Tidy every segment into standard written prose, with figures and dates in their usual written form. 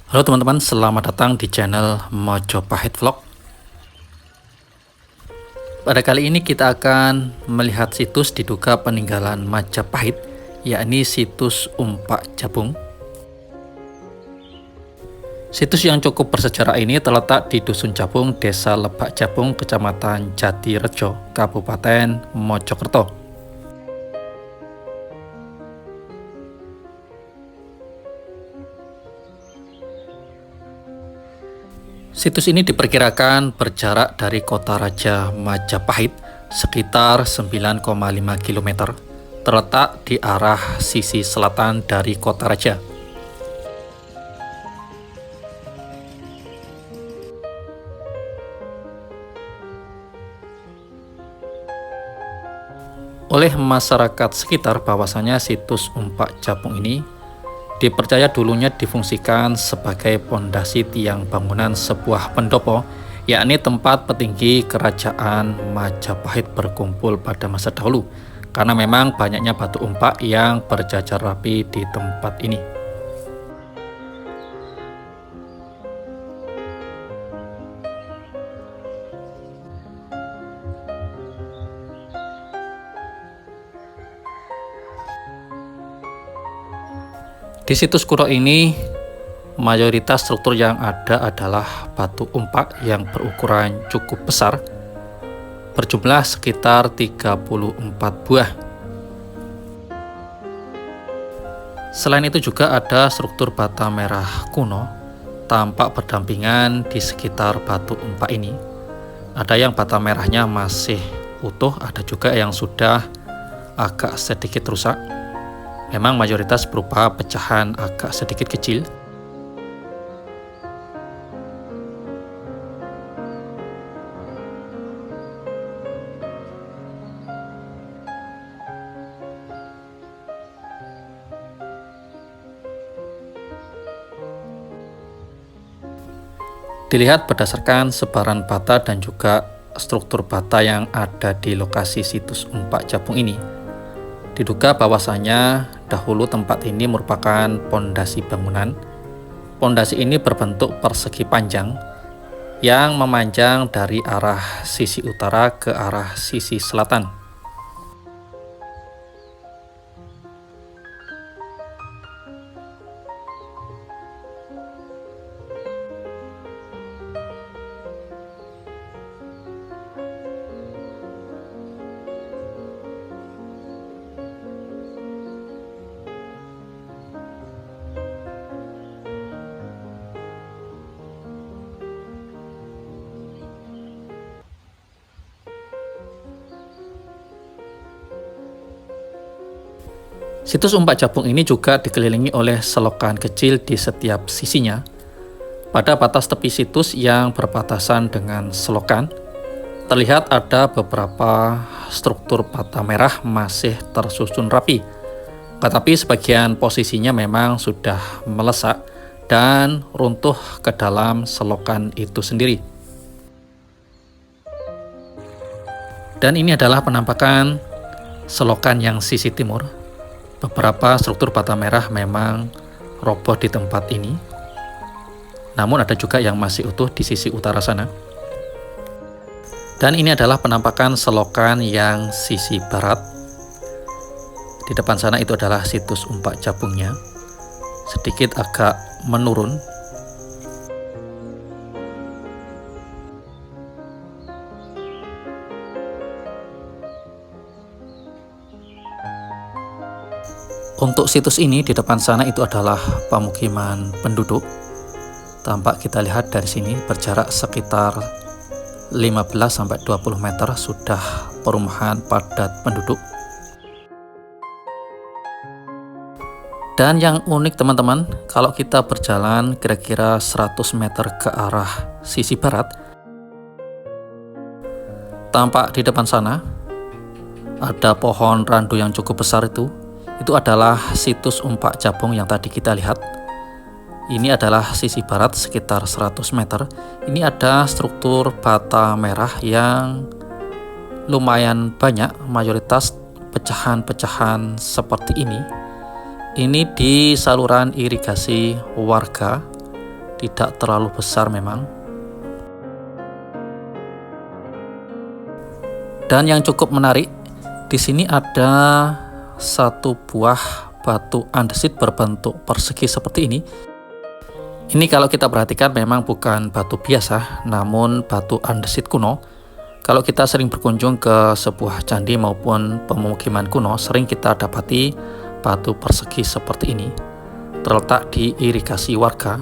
Halo teman-teman, selamat datang di channel Mojopahit Vlog. Pada kali ini kita akan melihat situs diduga peninggalan Majapahit, yakni situs Umpak Jabung. Situs yang cukup bersejarah ini terletak di Dusun Jabung, Desa Lebak Jabung, Kecamatan Jatirejo, Kabupaten Mojokerto. Situs ini diperkirakan berjarak dari kota raja Majapahit sekitar 9,5 km, terletak di arah sisi selatan dari kota raja. Oleh masyarakat sekitar bahwasanya situs Umpak Jabung ini dipercaya dulunya difungsikan sebagai pondasi tiang bangunan sebuah pendopo, yakni tempat petinggi kerajaan Majapahit berkumpul pada masa dahulu, karena memang banyaknya batu umpak yang berjajar rapi di tempat ini. Di situs kuno ini, mayoritas struktur yang ada adalah batu umpak yang berukuran cukup besar, berjumlah sekitar 34 buah. Selain itu juga ada struktur bata merah kuno, tampak berdampingan di sekitar batu umpak ini. Ada yang bata merahnya masih utuh, ada juga yang sudah agak sedikit rusak. Memang mayoritas berupa pecahan agak sedikit kecil. Dilihat berdasarkan sebaran bata dan juga struktur bata yang ada di lokasi situs Umpak Jabung ini, diduga bahwasanya dahulu tempat ini merupakan pondasi bangunan. Pondasi ini berbentuk persegi panjang yang memanjang dari arah sisi utara ke arah sisi selatan. Situs Umpak Jabung ini juga dikelilingi oleh selokan kecil di setiap sisinya. Pada batas tepi situs yang berbatasan dengan selokan, terlihat ada beberapa struktur bata merah masih tersusun rapi, tetapi sebagian posisinya memang sudah melesak dan runtuh ke dalam selokan itu sendiri. Dan ini adalah penampakan selokan yang sisi timur. Beberapa struktur bata merah memang roboh di tempat ini, namun ada juga yang masih utuh di sisi utara sana. Dan ini adalah penampakan selokan yang sisi barat. Di depan sana itu adalah situs Umpak Jabungnya, sedikit agak menurun. Untuk situs ini di depan sana itu adalah pemukiman penduduk. Tampak kita lihat dari sini berjarak sekitar 15-20 meter sudah perumahan padat penduduk. Dan yang unik teman-teman, kalau kita berjalan kira-kira 100 meter ke arah sisi barat, tampak di depan sana ada pohon randu yang cukup besar itu adalah situs Umpak Jabung yang tadi kita lihat. Ini adalah sisi barat sekitar 100 meter. Ini ada struktur bata merah yang lumayan banyak, mayoritas pecahan-pecahan seperti ini. Ini di saluran irigasi warga, tidak terlalu besar memang. Dan yang cukup menarik, di sini ada satu buah batu andesit berbentuk persegi seperti ini. Ini kalau kita perhatikan memang bukan batu biasa, namun batu andesit kuno. Kalau kita sering berkunjung ke sebuah candi maupun pemukiman kuno, sering kita dapati batu persegi seperti ini terletak di irigasi warga.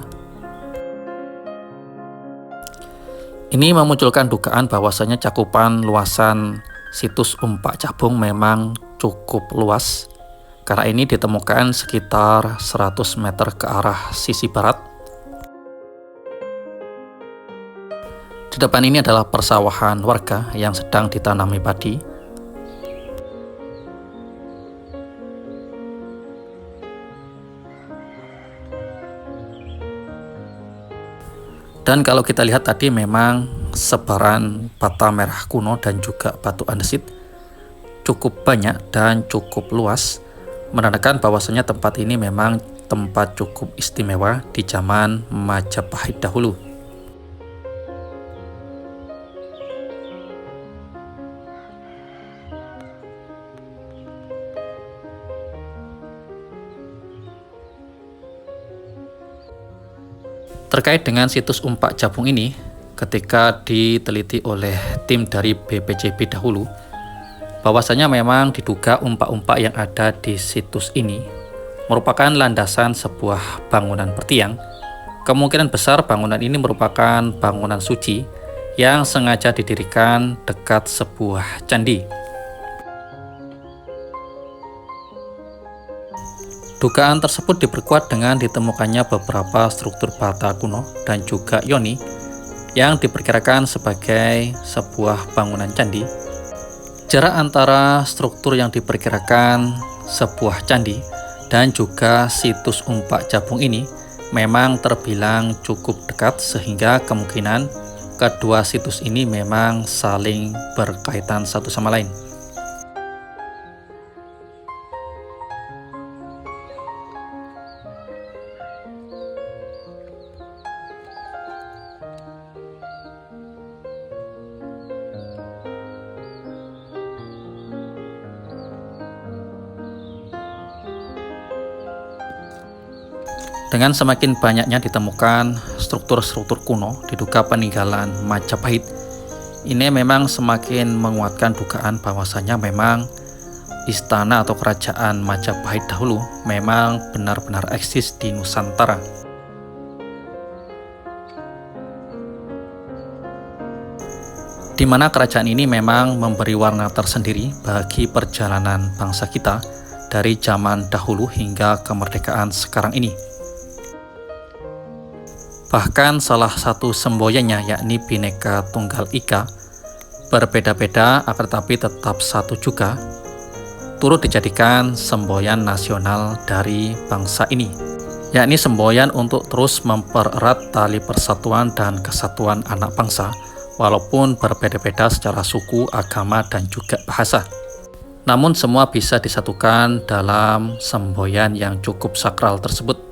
Ini memunculkan dugaan bahwasanya cakupan luasan situs Umpak Jabung memang cukup luas, karena ini ditemukan sekitar 100 meter ke arah sisi barat. Di depan ini adalah persawahan warga yang sedang ditanami padi. Dan kalau kita lihat tadi memang sebaran bata merah kuno dan juga batu andesit cukup banyak dan cukup luas, menandakan bahwasanya tempat ini memang tempat cukup istimewa di zaman Majapahit dahulu. Terkait dengan situs Umpak Jabung ini, ketika diteliti oleh tim dari BPJB dahulu, bahwasanya memang diduga umpak-umpak yang ada di situs ini merupakan landasan sebuah bangunan bertiang. Kemungkinan besar bangunan ini merupakan bangunan suci yang sengaja didirikan dekat sebuah candi. Dugaan tersebut diperkuat dengan ditemukannya beberapa struktur bata kuno dan juga yoni yang diperkirakan sebagai sebuah bangunan candi. Jarak antara struktur yang diperkirakan sebuah candi dan juga situs Umpak Jabung ini memang terbilang cukup dekat, sehingga kemungkinan kedua situs ini memang saling berkaitan satu sama lain. Dengan semakin banyaknya ditemukan struktur-struktur kuno diduga peninggalan Majapahit, ini memang semakin menguatkan dugaan bahwasanya memang istana atau kerajaan Majapahit dahulu memang benar-benar eksis di Nusantara. Di mana kerajaan ini memang memberi warna tersendiri bagi perjalanan bangsa kita dari zaman dahulu hingga kemerdekaan sekarang ini. Bahkan salah satu semboyannya, yakni Bhinneka Tunggal Ika, berbeda-beda akan tetapi tetap satu juga, turut dijadikan semboyan nasional dari bangsa ini, yakni semboyan untuk terus mempererat tali persatuan dan kesatuan anak bangsa, walaupun berbeda-beda secara suku, agama, dan juga bahasa. Namun semua bisa disatukan dalam semboyan yang cukup sakral tersebut.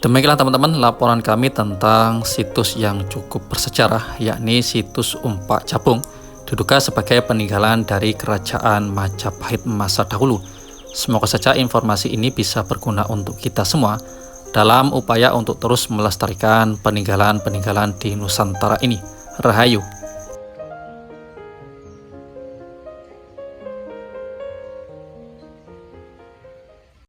Demikianlah teman-teman laporan kami tentang situs yang cukup bersejarah, yakni situs Umpak Jabung, diduga sebagai peninggalan dari kerajaan Majapahit masa dahulu. Semoga saja informasi ini bisa berguna untuk kita semua dalam upaya untuk terus melestarikan peninggalan-peninggalan di Nusantara ini. Rahayu.